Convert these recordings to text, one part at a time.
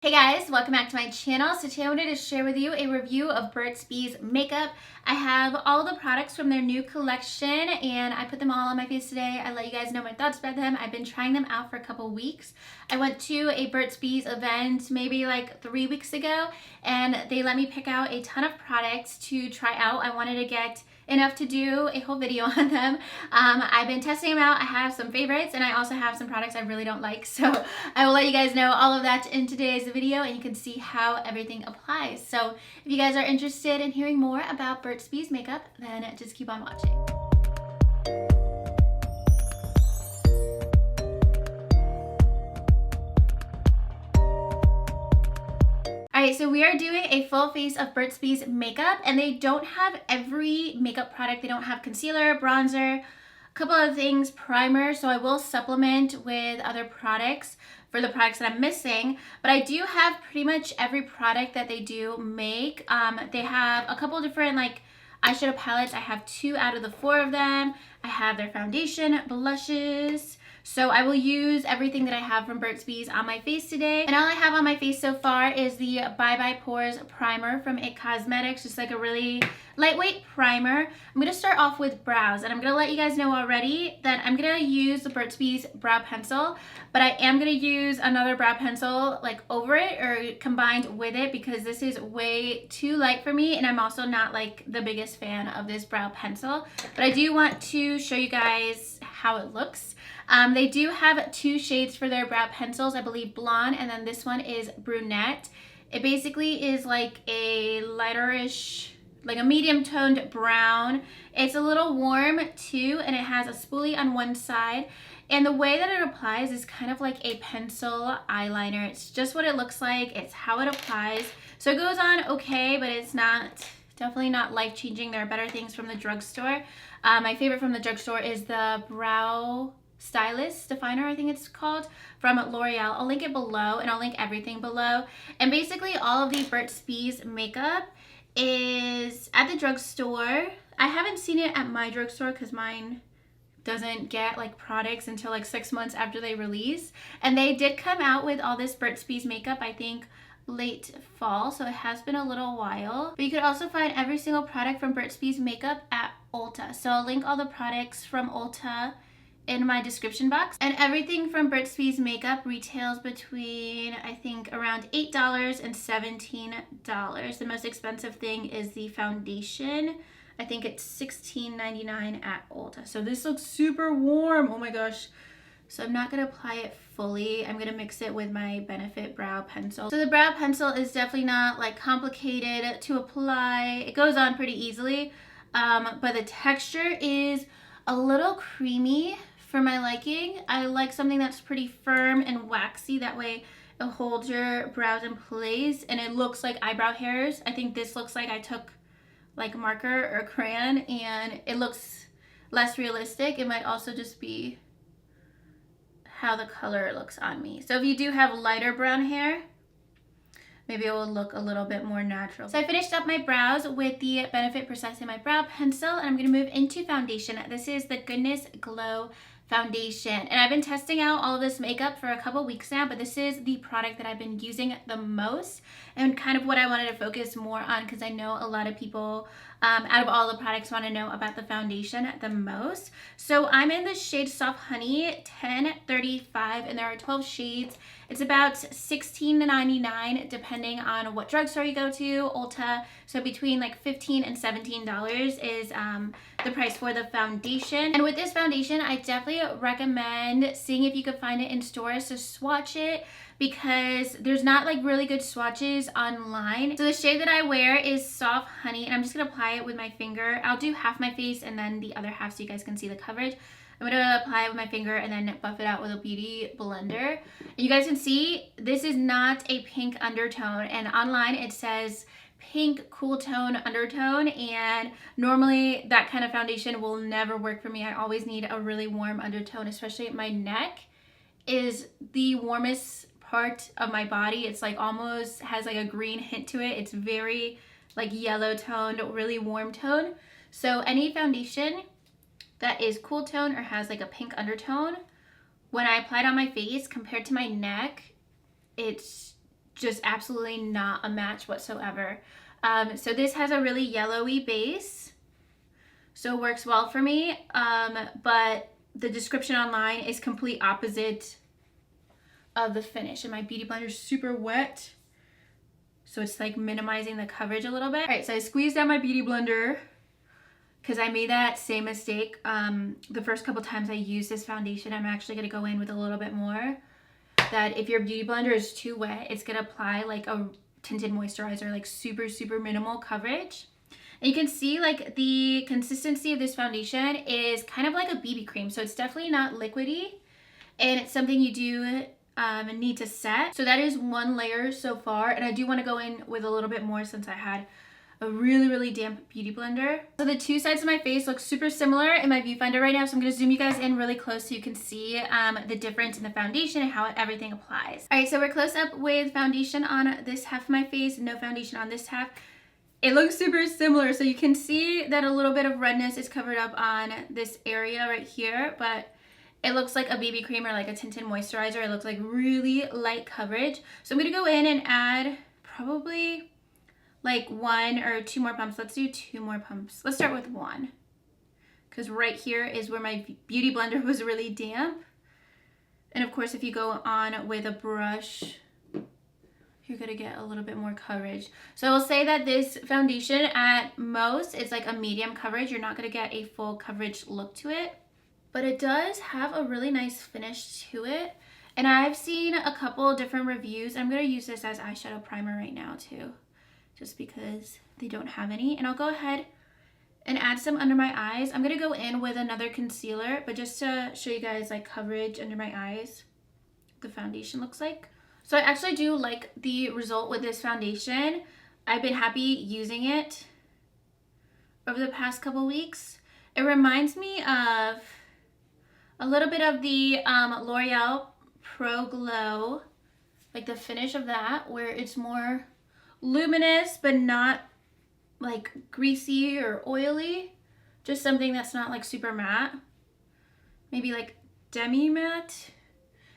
Hey guys, welcome back to my channel. So today I wanted to share with you a review of BURT'S makeup. I have all the products from their new collection and I put them all on my face today. I let you guys know my thoughts about them. I've been trying them out for a couple weeks. I went to a BURT'S event maybe like 3 weeks ago and they let me pick out a ton of products to try out. I wanted to get enough to do a whole video on them. I've been testing them out. I have some favorites and I also have some products I really don't like. So I will let you guys know all of that in today's video and you can see how everything applies. So if you guys are interested in hearing more about BURT'S makeup, then just keep on watching. Alright, so we are doing a full face of BURT'S makeup and they don't have every makeup product. They don't have concealer, bronzer, a couple of things, primer, so I will supplement with other products for the products that I'm missing, but I do have pretty much every product that they do make. They have a couple different like eyeshadow palettes. I have 2 out of the 4 of them. I have their foundation, blushes. So I will use everything that I have from BURT'S on my face today. And all I have on my face so far is the Bye Bye Pores primer from IT Cosmetics, just like a really lightweight primer. I'm going to start off with brows, and I'm going to let you guys know already that I'm going to use the BURT'S brow pencil, but I am going to use another brow pencil like over it or combined with it because this is way too light for me and I'm also not like the biggest fan of this brow pencil, but I do want to show you guys how it looks. They do have 2 shades for their brow pencils, I believe blonde, and then this one is brunette. It basically is like a lighterish, like a medium toned brown. It's a little warm too, and it has a spoolie on one side. And the way that it applies is kind of like a pencil eyeliner. It's just what it looks like. It's how it applies. So it goes on okay, but it's not, definitely not life-changing. There are better things from the drugstore. My favorite from the drugstore is the Brow Stylist Definer, I think it's called, from L'Oreal. I'll link it below and I'll link everything below. And basically all of the BURT'S makeup is at the drugstore. I haven't seen it at my drugstore because mine doesn't get like products until like 6 months after they release. And they did come out with all this BURT'S makeup, I think late fall, so it has been a little while. But you could also find every single product from BURT'S makeup at Ulta. So I'll link all the products from Ulta in my description box. And everything from BURT'S makeup retails between, I think, around $8 and $17. The most expensive thing is the foundation. I think it's $16.99 at Ulta. So this looks super warm. Oh my gosh. So I'm not going to apply it fully. I'm going to mix it with my Benefit brow pencil. So the brow pencil is definitely not like complicated to apply. It goes on pretty easily. But the texture is a little creamy for my liking. I like something that's pretty firm and waxy. That way it holds your brows in place and it looks like eyebrow hairs. I think this looks like I took like a marker or a crayon and it looks less realistic. It might also just be how the color looks on me. So if you do have lighter brown hair, maybe it will look a little bit more natural. So I finished up my brows with the Benefit Precise in my brow pencil and I'm going to move into foundation. This is the Goodness Glow foundation, and I've been testing out all of this makeup for a couple weeks now, but this is the product that I've been using the most and kind of what I wanted to focus more on because I know a lot of people out of all the products want to know about the foundation the most. So I'm in the shade Soft Honey 1035 and there are 12 shades. It's about $16.99 depending on what drugstore you go to, Ulta. So between like $15 and $17 is the price for the foundation. And with this foundation, I definitely recommend seeing if you could find it in stores to swatch it because there's not like really good swatches online. So the shade that I wear is Soft Honey and I'm just gonna apply it with my finger. I'll do half my face and then the other half so you guys can see the coverage. I'm going to apply it with my finger and then buff it out with a beauty blender. And you guys can see this is not a pink undertone, and online it says pink cool tone undertone, and normally that kind of foundation will never work for me. I always need a really warm undertone, especially my neck is the warmest part of my body. It's like almost has like a green hint to it. It's very like yellow toned, really warm tone. So any foundation that is cool tone or has like a pink undertone, when I apply it on my face compared to my neck, it's just absolutely not a match whatsoever. So this has a really yellowy base, so it works well for me, but the description online is complete opposite of the finish, and my Beauty Blender is super wet, so it's like minimizing the coverage a little bit. All right, so I squeezed out my Beauty Blender because I made that same mistake the first couple times I used this foundation. I'm actually going to go in with a little bit more. That if your Beauty Blender is too wet, it's going to apply like a tinted moisturizer, like super minimal coverage. And you can see like the consistency of this foundation is kind of like a BB cream, so it's definitely not liquidy, and it's something you do need to set. So that is one layer so far, and I do want to go in with a little bit more since I had a really damp Beauty Blender. So the two sides of my face look super similar in my viewfinder right now, so I'm going to zoom you guys in really close so you can see the difference in the foundation and how everything applies. All right, so we're close up with foundation on this half of my face, no foundation on this half. It looks super similar, so you can see that a little bit of redness is covered up on this area right here, but it looks like a BB cream or like a tinted moisturizer. It looks like really light coverage. So I'm going to go in and add probably like 1 or 2 more pumps. Let's do 2 more pumps. Let's start with 1, because right here is where my Beauty Blender was really damp. And of course, if you go on with a brush, you're going to get a little bit more coverage. So I will say that this foundation at most is like a medium coverage. You're not going to get a full coverage look to it, but it does have a really nice finish to it. And I've seen a couple different reviews. I'm going to use this as eyeshadow primer right now too, just because they don't have any. And I'll go ahead and add some under my eyes. I'm going to go in with another concealer, but just to show you guys like coverage under my eyes, the foundation looks like. So I actually do like the result with this foundation. I've been happy using it over the past couple weeks. It reminds me of a little bit of the L'Oreal Pro Glow, like the finish of that, where it's more luminous but not like greasy or oily. Just something that's not like super matte. Maybe like demi matte.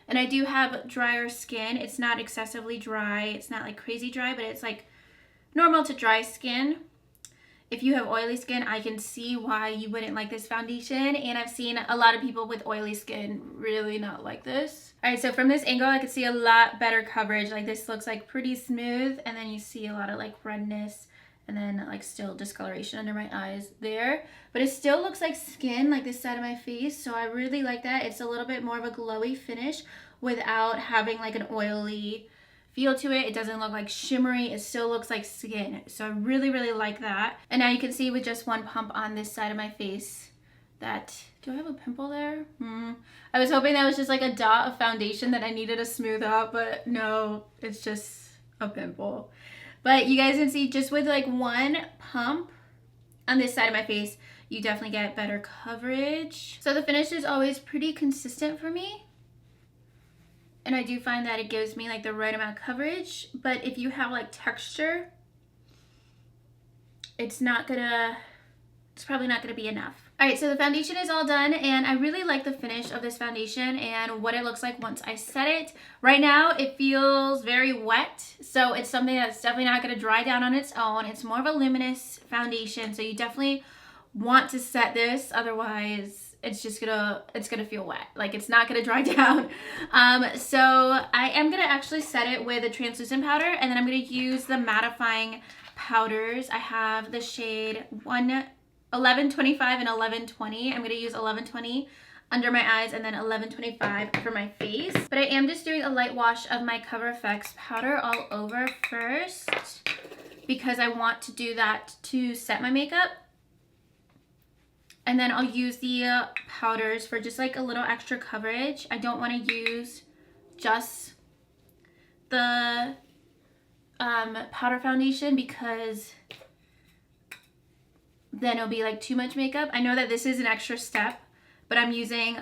And I do have drier skin. It's not excessively dry. It's not like crazy dry, but it's like normal to dry skin. If you have oily skin, I can see why you wouldn't like this foundation. And I've seen a lot of people with oily skin really not like this. All right, so from this angle, I could see a lot better coverage. Like this looks like pretty smooth. And then you see a lot of like redness and then like still discoloration under my eyes there. But it still looks like skin, like this side of my face. So I really like that. It's a little bit more of a glowy finish without having like an oily feel to it. It doesn't look like shimmery. It still looks like skin. So I really like that. And now you can see with just 1 pump on this side of my face that, do I have a pimple there? I was hoping that was just like a dot of foundation that I needed to smooth out, but no, it's just a pimple. But you guys can see just with like 1 pump on this side of my face, you definitely get better coverage. So the finish is always pretty consistent for me. And I do find that it gives me like the right amount of coverage, but if you have like texture, it's probably not gonna be enough. All right, so the foundation is all done, and I really like the finish of this foundation and what it looks like once I set it. Right now, it feels very wet, so it's something that's definitely not gonna dry down on its own. It's more of a luminous foundation, so you definitely want to set this, otherwise it's gonna feel wet. Like it's not gonna dry down. So I am gonna actually set it with a translucent powder, and then I'm gonna use the mattifying powders. I have the shade 1125 and 1120. I'm gonna use 1120 under my eyes and then 1125 for my face. But I am just doing a light wash of my Cover FX powder all over first, because I want to do that to set my makeup. And then I'll use the powders for just like a little extra coverage. I don't want to use just the powder foundation, because then it'll be like too much makeup. I know that this is an extra step, but I'm using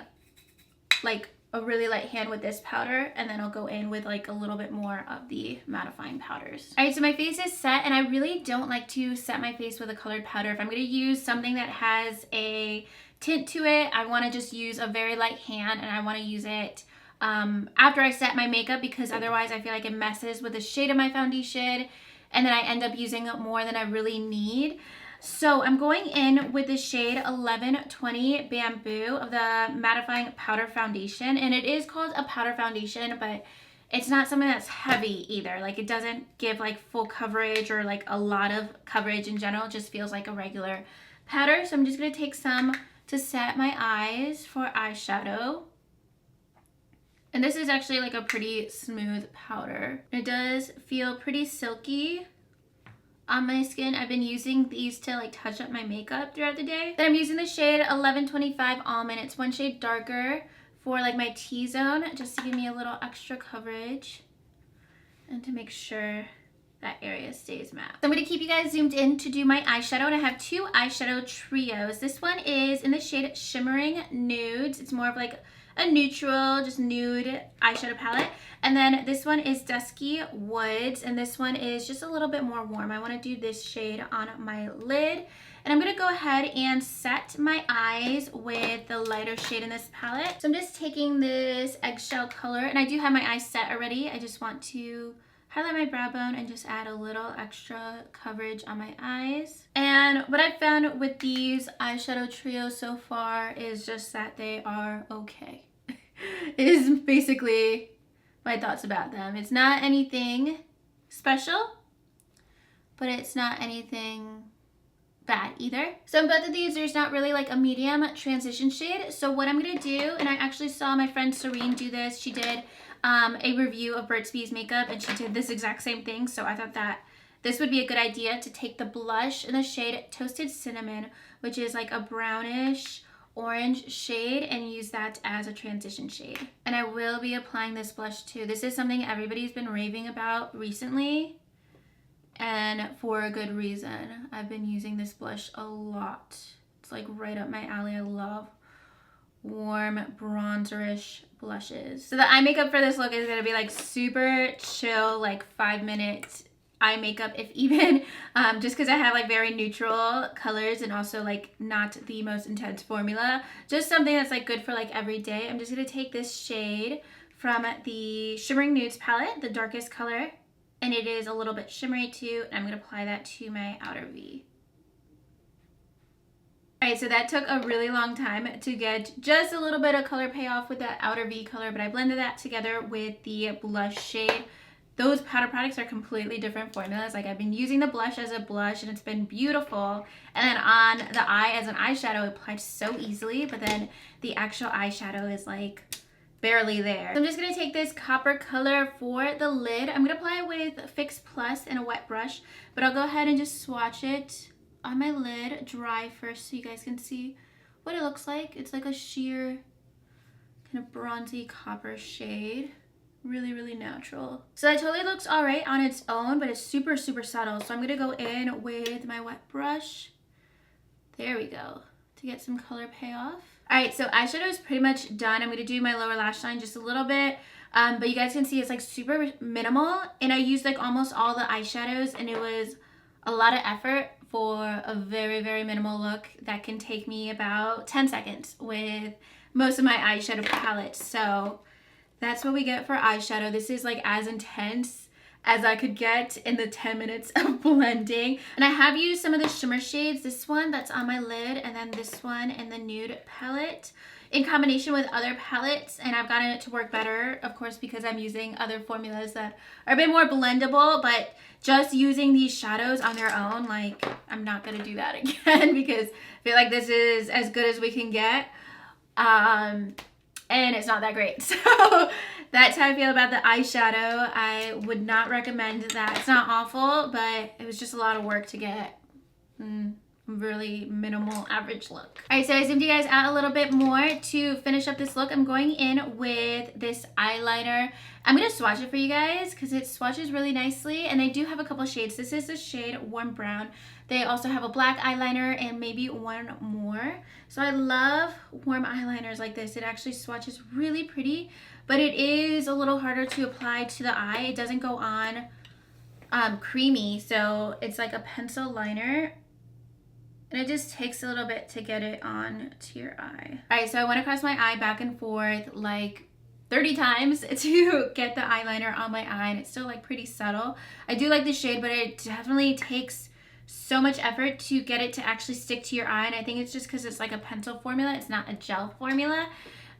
like a really light hand with this powder, and then I'll go in with like a little bit more of the mattifying powders. All right, so my face is set, and I really don't like to set my face with a colored powder. If I'm gonna use something that has a tint to it, I wanna just use a very light hand, and I wanna use it after I set my makeup, because otherwise I feel like it messes with the shade of my foundation and then I end up using more than I really need. So I'm going in with the shade 1120 Bamboo of the Mattifying Powder Foundation. And it is called a powder foundation, but it's not something that's heavy either. Like, it doesn't give like full coverage or like a lot of coverage in general. It just feels like a regular powder. So I'm just going to take some to set my eyes for eyeshadow. And this is actually like a pretty smooth powder. It does feel pretty silky on my skin. I've been using these to like touch up my makeup throughout the day. Then I'm using the shade 1125 Almond. It's one shade darker for like my T-zone, just to give me a little extra coverage and to make sure that area stays matte. So I'm going to keep you guys zoomed in to do my eyeshadow, and I have two eyeshadow trios. This one is in the shade Shimmering Nudes. It's more of like a neutral, just nude eyeshadow palette. And then this one is Dusky Woods, and this one is just a little bit more warm. I want to do this shade on my lid. And I'm going to go ahead and set my eyes with the lighter shade in this palette. So I'm just taking this eggshell color, and I do have my eyes set already. I just want to highlight my brow bone and just add a little extra coverage on my eyes. And what I've found with these eyeshadow trios so far is just that they are okay. Is basically my thoughts about them. It's not anything special, but it's not anything bad either. So in both of these, there's not really like a medium transition shade. So what I'm gonna do, and I actually saw my friend Serene do this. She did a review of Burt's makeup, and she did this exact same thing. So I thought that this would be a good idea to take the blush in the shade Toasted Cinnamon, which is like a brownish orange shade, and use that as a transition shade. And I will be applying this blush too. This is something everybody's been raving about recently, and for a good reason. I've been using this blush a lot. It's like right up my alley. I love warm bronzerish blushes. So the eye makeup for this look is gonna be like super chill, like 5-minute eye makeup, if even, just because I have like very neutral colors and also like not the most intense formula. Just something that's like good for like every day. I'm just gonna take this shade from the Shimmering Nudes palette, the darkest color, and it is a little bit shimmery too, and I'm gonna apply that to my outer V. All right, so that took a really long time to get just a little bit of color payoff with that outer V color, but I blended that together with the blush shade. Those powder products are completely different formulas. Like, I've been using the blush as a blush and it's been beautiful. And then on the eye as an eyeshadow, it applied so easily, but then the actual eyeshadow is like barely there. So I'm just gonna take this copper color for the lid. I'm gonna apply it with Fix Plus and a wet brush, but I'll go ahead and just swatch it on my lid dry first so you guys can see what it looks like. It's like a sheer kind of bronzy copper shade. Really, really natural. So that totally looks all right on its own, but it's super, super subtle. So I'm gonna go in with my wet brush. There we go, to get some color payoff. All right, so eyeshadow is pretty much done. I'm gonna do my lower lash line just a little bit, but you guys can see it's like super minimal, and I used like almost all the eyeshadows, and it was a lot of effort for a very, very minimal look that can take me about 10 seconds with most of my eyeshadow palettes. So that's what we get for eyeshadow. This is like as intense as I could get in the 10 minutes of blending. And I have used some of the shimmer shades, this one that's on my lid, and then this one in the nude palette, in combination with other palettes, and I've gotten it to work better, of course, because I'm using other formulas that are a bit more blendable. But just using these shadows on their own, like, I'm not gonna do that again because I feel like this is as good as we can get. And it's not that great. So that's how I feel about the eyeshadow. I would not recommend that. It's not awful, but it was just a lot of work to get really minimal average look. All right, so I zoomed you guys out a little bit more to finish up this look. I'm going in with this eyeliner. I'm gonna swatch it for you guys because it swatches really nicely, and they do have a couple shades. This is the shade Warm Brown. They also have a black eyeliner and maybe one more. So I love warm eyeliners like this. It actually swatches really pretty, but it is a little harder to apply to the eye. It doesn't go on creamy, so it's like a pencil liner. And it just takes a little bit to get it on to your eye. All right, so I went across my eye back and forth like 30 times to get the eyeliner on my eye, and it's still like pretty subtle. I do like the shade, but it definitely takes so much effort to get it to actually stick to your eye, and I think it's just because it's like a pencil formula, it's not a gel formula.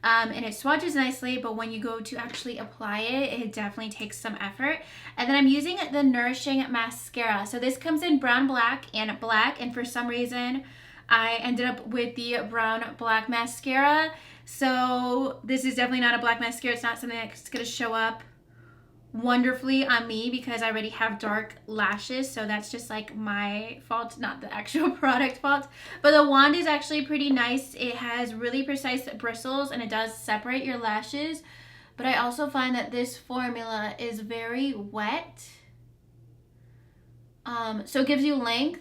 And it swatches nicely, but when you go to actually apply it, it definitely takes some effort. And then I'm using the Nourishing Mascara. So this comes in brown, black, and for some reason, I ended up with the brown black mascara. So this is definitely not a black mascara. It's not something that's gonna show up wonderfully on me because I already have dark lashes, so that's just like my fault, not the actual product fault. But the wand is actually pretty nice. It has really precise bristles and it does separate your lashes, but I also find that this formula is very wet, so it gives you length,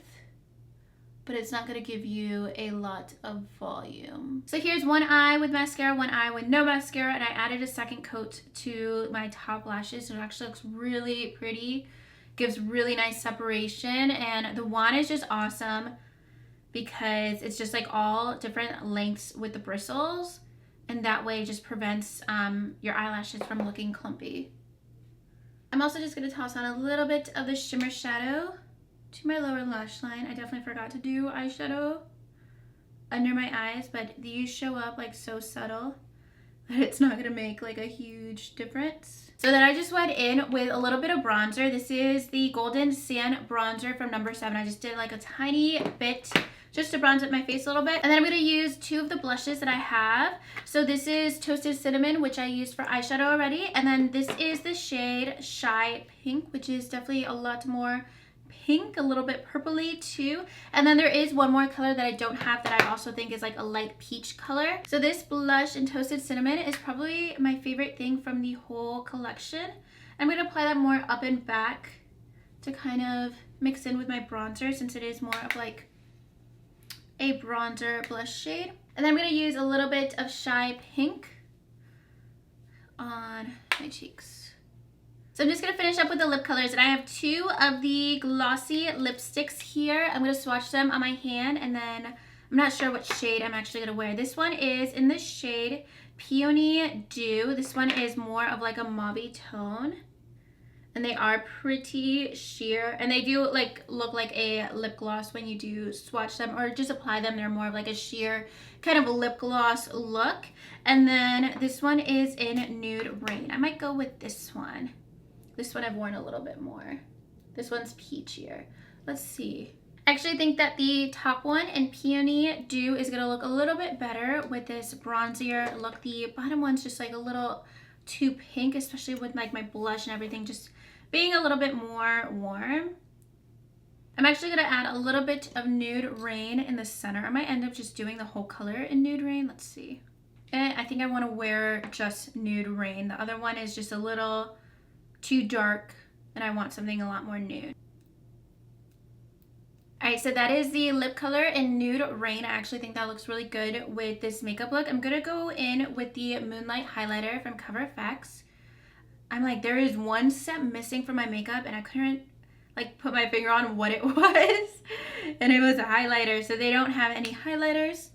but it's not going to give you a lot of volume. So here's one eye with mascara, one eye with no mascara, and I added a second coat to my top lashes, so it actually looks really pretty, gives really nice separation. And the wand is just awesome because it's just like all different lengths with the bristles, and that way it just prevents your eyelashes from looking clumpy. I'm also just going to toss on a little bit of the shimmer shadow to my lower lash line. I definitely forgot to do eyeshadow under my eyes, but these show up like so subtle that it's not gonna make like a huge difference. So then I just went in with a little bit of bronzer. This is the Golden Sand bronzer from number 7. I just did like a tiny bit just to bronze up my face a little bit. And then I'm gonna use 2 of the blushes that I have. So this is Toasted Cinnamon, which I used for eyeshadow already. And then this is the shade Shy Pink, which is definitely a lot more pink, a little bit purpley too. And then there is one more color that I don't have that I also think is like a light peach color. So this blush in Toasted Cinnamon is probably my favorite thing from the whole collection. I'm going to apply that more up and back to kind of mix in with my bronzer, since it is more of like a bronzer blush shade. And then I'm going to use a little bit of Shy Pink on my cheeks. So I'm just going to finish up with the lip colors, and I have 2 of the glossy lipsticks here. I'm going to swatch them on my hand, and then I'm not sure what shade I'm actually going to wear. This one is in the shade Peony Dew. This one is more of like a mauve tone, and they are pretty sheer, and they do like look like a lip gloss when you do swatch them or just apply them. They're more of like a sheer kind of a lip gloss look. And then this one is in Nude Rain. I might go with this one. This one I've worn a little bit more. This one's peachier. Let's see. I actually think that the top one in Peony Dew is going to look a little bit better with this bronzier look. The bottom one's just like a little too pink, especially with like my blush and everything just being a little bit more warm. I'm actually going to add a little bit of Nude Rain in the center. I might end up just doing the whole color in Nude Rain. Let's see. And I think I want to wear just Nude Rain. The other one is just a little too dark, and I want something a lot more nude. Alright, so that is the lip color in Nude Rain. I actually think that looks really good with this makeup look. I'm gonna go in with the Moonlight highlighter from Cover FX. I'm like, there is one step missing from my makeup, and I couldn't like put my finger on what it was. And it was a highlighter, so they don't have any highlighters.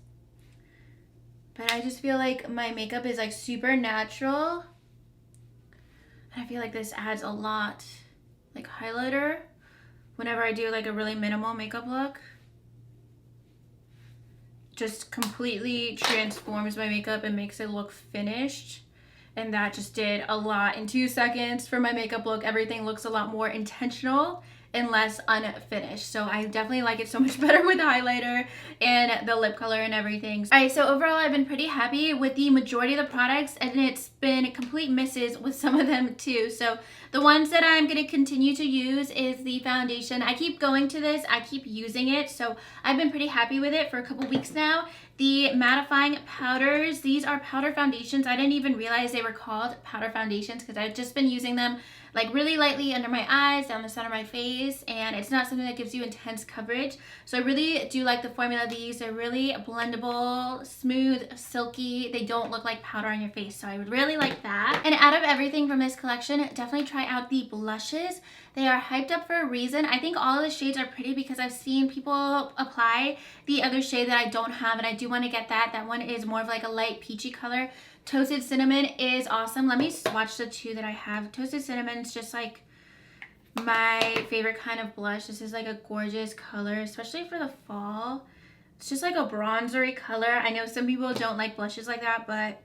But I just feel like my makeup is like super natural. I feel like this adds a lot, like highlighter, whenever I do like a really minimal makeup look. Just completely transforms my makeup and makes it look finished. And that just did a lot in 2 seconds for my makeup look. Everything looks a lot more intentional and less unfinished. So I definitely like it so much better with the highlighter and the lip color and everything. Alright, so overall I've been pretty happy with the majority of the products, and it's been complete misses with some of them too. So the ones that I'm going to continue to use is the foundation. I keep going to this, I keep using it, so I've been pretty happy with it for a couple weeks now. The mattifying powders, these are powder foundations. I didn't even realize they were called powder foundations because I've just been using them like really lightly under my eyes, down the center of my face, and it's not something that gives you intense coverage. So I really do like the formula of these. They're really blendable, smooth, silky. They don't look like powder on your face, so I would really like that. And out of everything from this collection, definitely try out the blushes. They are hyped up for a reason. I think all of the shades are pretty because I've seen people apply the other shade that I don't have, and I do want to get that. That one is more of like a light peachy color. Toasted Cinnamon is awesome. Let me swatch the two that I have. Toasted Cinnamon's just like my favorite kind of blush. This is like a gorgeous color, especially for the fall. It's just like a bronzery color. I know some people don't like blushes like that, but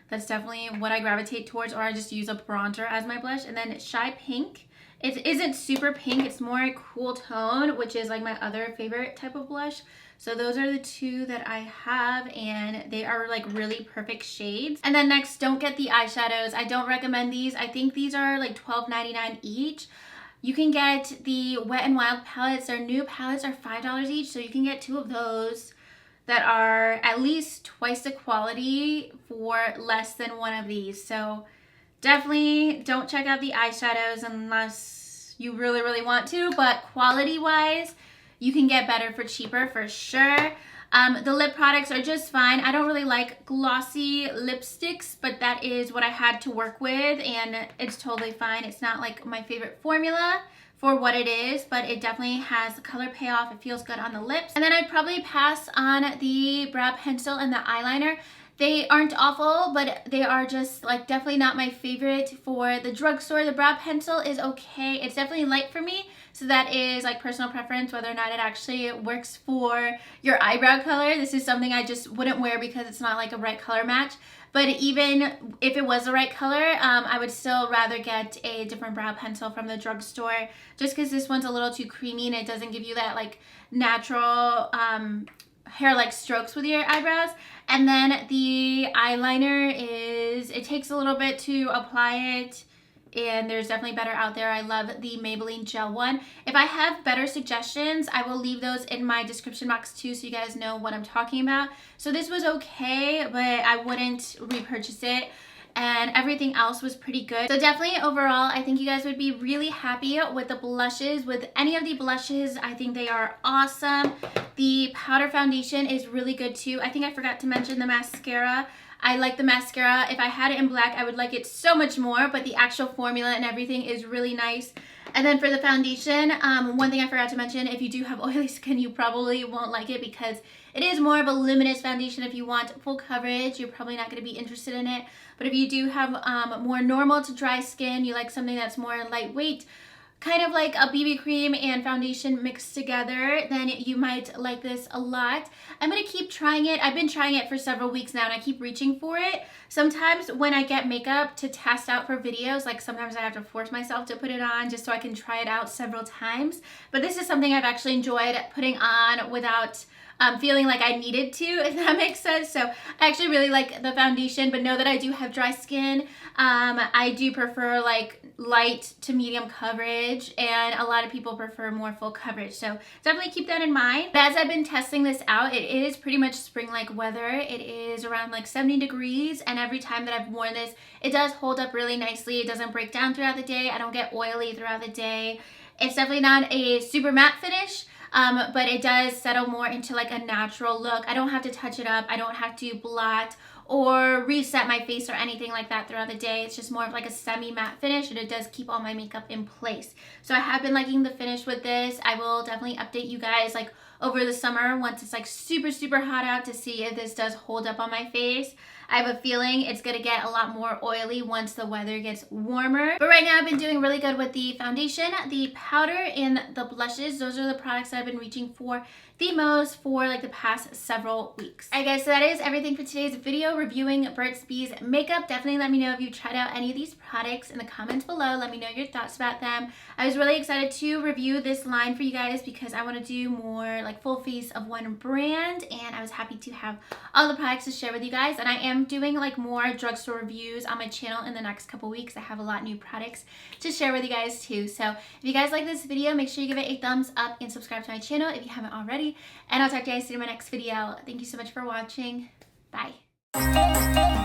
that's definitely what I gravitate towards, or I just use a bronzer as my blush. And then Shy Pink. It isn't super pink. It's more a cool tone, which is like my other favorite type of blush. So those are the two that I have, and they are like really perfect shades. And then next, don't get the eyeshadows. I don't recommend these. I think these are like $12.99 each. You can get the Wet n Wild palettes. Their new palettes are $5 each, so you can get two of those that are at least twice the quality for less than one of these. So definitely don't check out the eyeshadows unless you really, really want to, but quality-wise, you can get better for cheaper for sure. The lip products are just fine. I don't really like glossy lipsticks, but that is what I had to work with, and it's totally fine. It's not like my favorite formula for what it is, but it definitely has the color payoff. It feels good on the lips. And then I'd probably pass on the brow pencil and the eyeliner. They aren't awful, but they are just like definitely not my favorite for the drugstore. The brow pencil is okay. It's definitely light for me. So that is like personal preference, whether or not it actually works for your eyebrow color. This is something I just wouldn't wear because it's not like a right color match. But even if it was the right color, I would still rather get a different brow pencil from the drugstore, just because this one's a little too creamy and it doesn't give you that like natural hair-like strokes with your eyebrows. And then the eyeliner it takes a little bit to apply it, and there's definitely better out there. I love the Maybelline gel one. If I have better suggestions, I will leave those in my description box too, so you guys know what I'm talking about. So this was okay, but I wouldn't repurchase it. And everything else was pretty good. So definitely overall, I think you guys would be really happy with the blushes. With any of the blushes, I think they are awesome. The powder foundation is really good too. I think I forgot to mention the mascara. I like the mascara. If I had it in black, I would like it so much more, but the actual formula and everything is really nice. And then for the foundation, one thing I forgot to mention, if you do have oily skin, you probably won't like it because it is more of a luminous foundation. If you want full coverage, you're probably not going to be interested in it. But if you do have more normal to dry skin, you like something that's more lightweight, kind of like a BB cream and foundation mixed together, then you might like this a lot. I'm going to keep trying it. I've been trying it for several weeks now and I keep reaching for it. Sometimes when I get makeup to test out for videos, like sometimes I have to force myself to put it on just so I can try it out several times. But this is something I've actually enjoyed putting on without feeling like I needed to, if that makes sense. So I actually really like the foundation, but know that I do have dry skin. I do prefer like light to medium coverage, and a lot of people prefer more full coverage. So definitely keep that in mind. But as I've been testing this out, it is pretty much spring-like weather. It is around like 70 degrees, and every time that I've worn this, it does hold up really nicely. It doesn't break down throughout the day. I don't get oily throughout the day. It's definitely not a super matte finish, but it does settle more into like a natural look. I don't have to touch it up. I don't have to blot or reset my face or anything like that throughout the day. It's just more of like a semi-matte finish, and it does keep all my makeup in place. So I have been liking the finish with this. I will definitely update you guys like over the summer once it's like super, super hot out to see if this does hold up on my face. I have a feeling it's going to get a lot more oily once the weather gets warmer. But right now I've been doing really good with the foundation, the powder, and the blushes. Those are the products that I've been reaching for the most for like the past several weeks. Alright guys, so that is everything for today's video reviewing Burt's Bees makeup. Definitely let me know if you tried out any of these products in the comments below. Let me know your thoughts about them. I was really excited to review this line for you guys because I want to do more like full face of one brand, and I was happy to have all the products to share with you guys. And I am doing like more drugstore reviews on my channel in the next couple weeks. I have a lot of new products to share with you guys too. So if you guys like this video, make sure you give it a thumbs up and subscribe to my channel if you haven't already. And I'll talk to you guys soon in my next video. Thank you so much for watching. Bye.